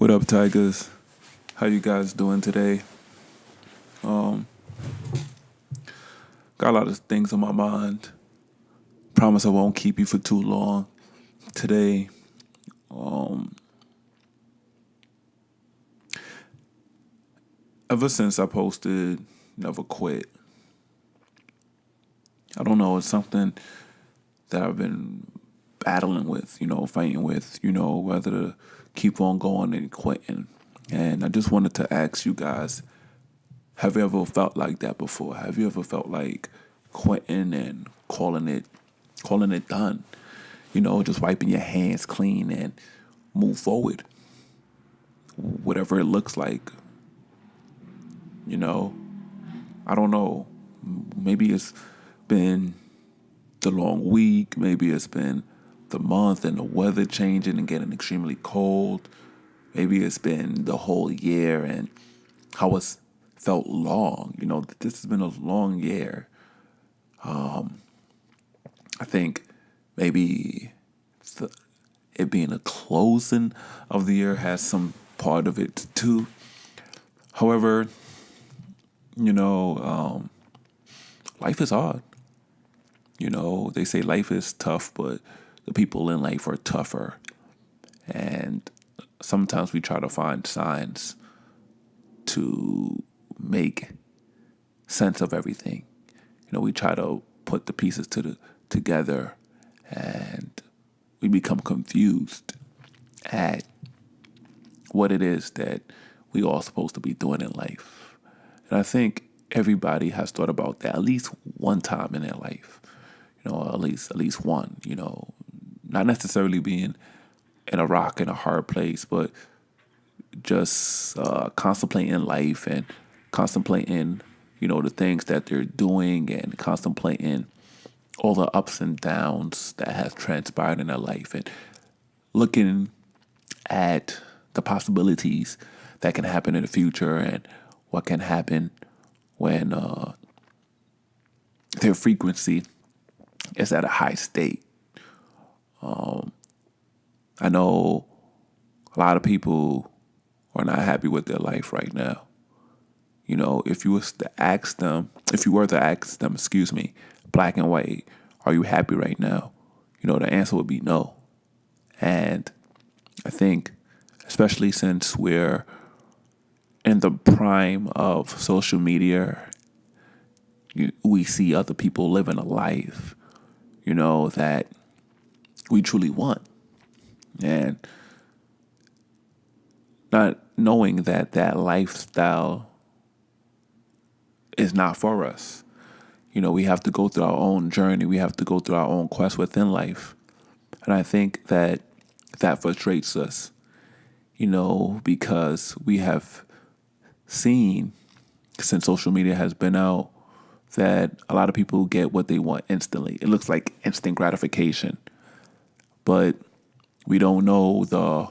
What up, Tigers? How you guys doing today? Um, got a lot of things on my mind. Promise I won't keep you for too long. Today, um, ever since I posted Never Quit, I don't know, it's something that I've been battling with, fighting with, whether to keep on going and quitting. And I just wanted to ask you guys, have you ever felt like that before? Have you ever felt like quitting and calling it done? Just wiping your hands clean and move forward. Whatever it looks like, you know. I don't know. Maybe it's been the long week, maybe it's been the month and the weather changing and getting extremely cold. Maybe it's been the whole year and how it's felt long. This has been a long year. I think maybe the, it being a closing of the year has some part of it too. However, life is hard. They say life is tough, but the people in life are tougher. And sometimes we try to find signs to make sense of everything. We try to put the pieces together, and we become confused at what it is that we all supposed to be doing in life. And I think everybody has thought about that at least one time in their life. At least one. Not necessarily being in a rock in a hard place, but just contemplating life and contemplating, the things that they're doing and contemplating all the ups and downs that have transpired in their life and looking at the possibilities that can happen in the future and what can happen when their frequency is at a high state. I know a lot of people are not happy with their life right now. If you were to ask them, black and white, are you happy right now? The answer would be no. And I think, especially since we're in the prime of social media, we see other people living a life, that we truly want. And not knowing that lifestyle is not for us. We have to go through our own journey. We have to go through our own quest within life. And I think that frustrates us, because we have seen, since social media has been out, that a lot of people get what they want instantly. It looks like instant gratification. But we don't know the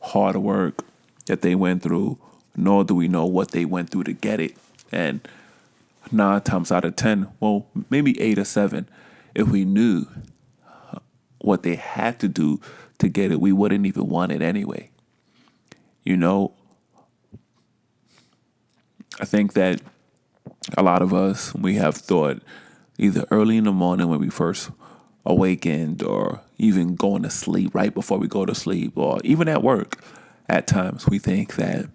hard work that they went through, nor do we know what they went through to get it. And 9 times out of 10, well, maybe 8 or 7, if we knew what they had to do to get it, we wouldn't even want it anyway. I think that a lot of us, we have thought either early in the morning when we first awakened, or even going to sleep right before we go to sleep, or even at work, at times we think that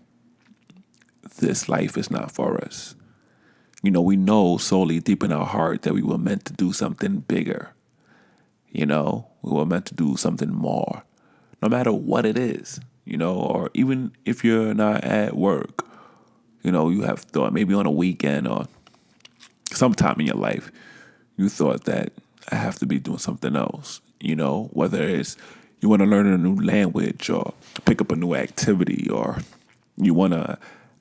this life is not for us. We know solely deep in our heart that we were meant to do something bigger. We were meant to do something more, no matter what it is, or even if you're not at work, you have thought maybe on a weekend or sometime in your life, you thought that I have to be doing something else, whether it's you want to learn a new language or pick up a new activity, or you want to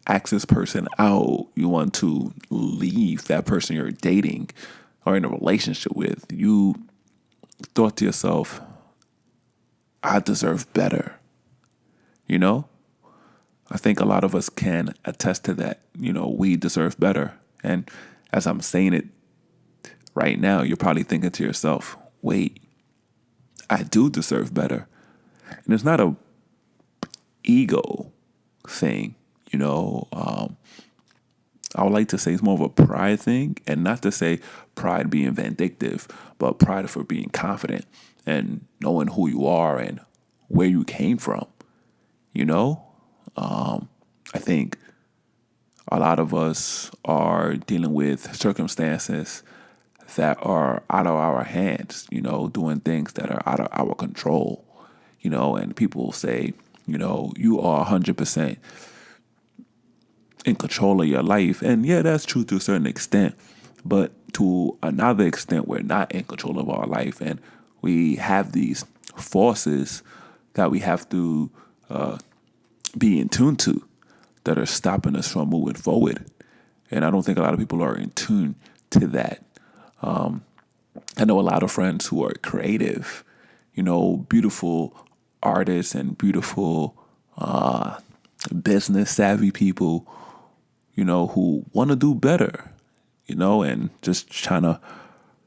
ask this person out, you want to leave that person you're dating or in a relationship with. You thought to yourself, I deserve better. I think a lot of us can attest to that. We deserve better. And as I'm saying it right now, you're probably thinking to yourself, wait, I do deserve better. And it's not a ego thing. I would like to say it's more of a pride thing, and not to say pride being vindictive, but pride for being confident and knowing who you are and where you came from. You know, I think a lot of us are dealing with circumstances that are out of our hands, doing things that are out of our control, and people will say, you are 100% in control of your life. And yeah, that's true to a certain extent. But to another extent, we're not in control of our life. And we have these forces that we have to be in tune to that are stopping us from moving forward. And I don't think a lot of people are in tune to that. I know a lot of friends who are creative, beautiful artists and beautiful business savvy people, who want to do better, and just trying to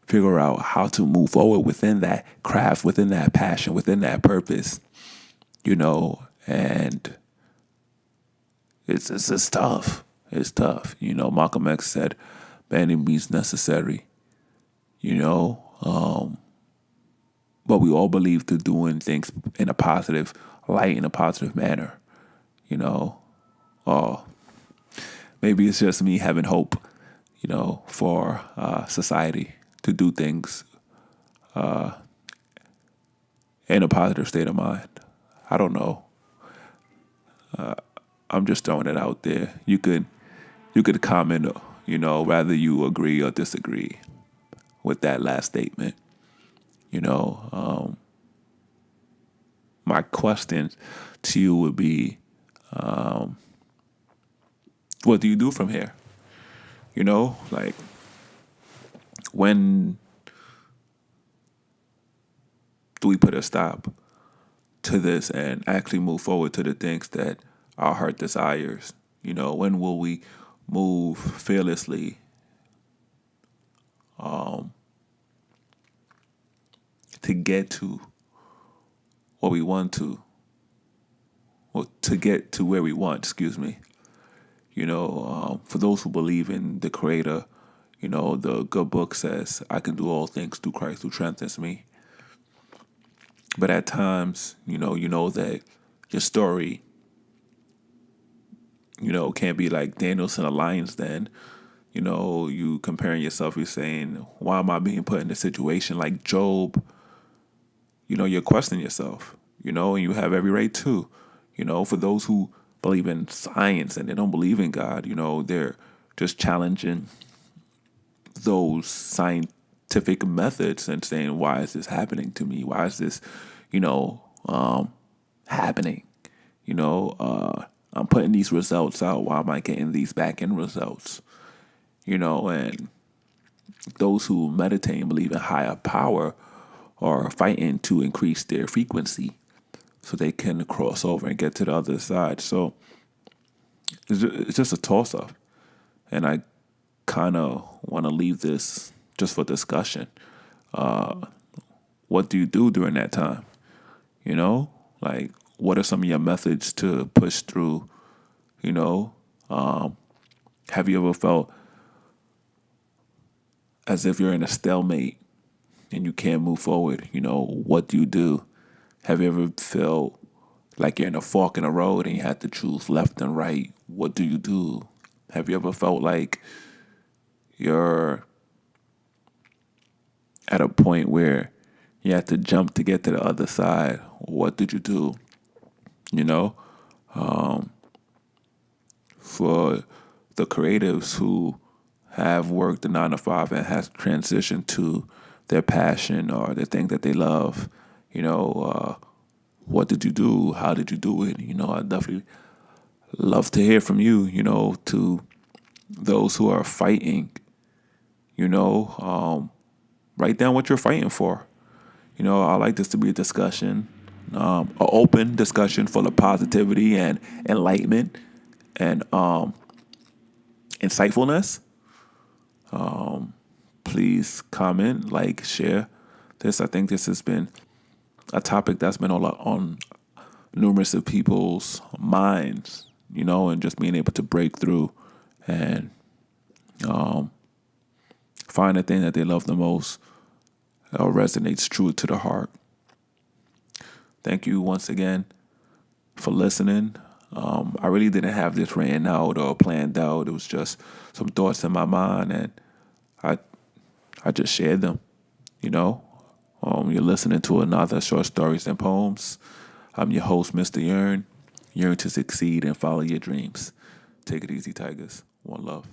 figure out how to move forward within that craft, within that passion, within that purpose, and it's tough. It's tough. Malcolm X said, by any means necessary, but we all believe to doing things in a positive light, in a positive manner, Oh, maybe it's just me having hope, for society to do things in a positive state of mind. I don't know. I'm just throwing it out there. You could comment, whether you agree or disagree with that last statement. My question to you would be, what do you do from here? Like, when do we put a stop to this and actually move forward to the things that our heart desires? When will we move fearlessly to get to what we want to, or to get to where we want, excuse me. For those who believe in the Creator, the good book says, I can do all things through Christ who strengthens me. But at times, you know that your story, can't be like Daniel's in a lion's den. You comparing yourself, you're saying, why am I being put in this situation? Like Job, you're questioning yourself, and you have every right to. For those who believe in science and they don't believe in God, they're just challenging those scientific methods and saying, why is this happening to me? Why is this, happening? I'm putting these results out. Why am I getting these back end results? And those who meditate and believe in higher power are fighting to increase their frequency so they can cross over and get to the other side. So it's just a toss-up. And I kind of want to leave this just for discussion. What do you do during that time? Like, what are some of your methods to push through? Have you ever felt as if you're in a stalemate and you can't move forward? What do you do? Have you ever felt like you're in a fork in the road and you have to choose left and right? What do you do? Have you ever felt like you're at a point where you have to jump to get to the other side? What did you do? For the creatives who have worked the 9 to 5 and has transitioned to their passion or the thing that they love, what did you do? How did you do it? I definitely love to hear from you, to those who are fighting, write down what you're fighting for. I like this to be a discussion, an open discussion full of positivity and enlightenment and insightfulness. Please comment, like, share this. I think this has been a topic that's been on numerous of people's minds, and just being able to break through and find the thing that they love the most resonates true to the heart. Thank you once again for listening. I really didn't have this written out or planned out. It was just some thoughts in my mind, and I just shared them. You're listening to another Short Stories and Poems. I'm your host, Mr. Yearn. Yearn to succeed and follow your dreams. Take it easy, Tigers. One love.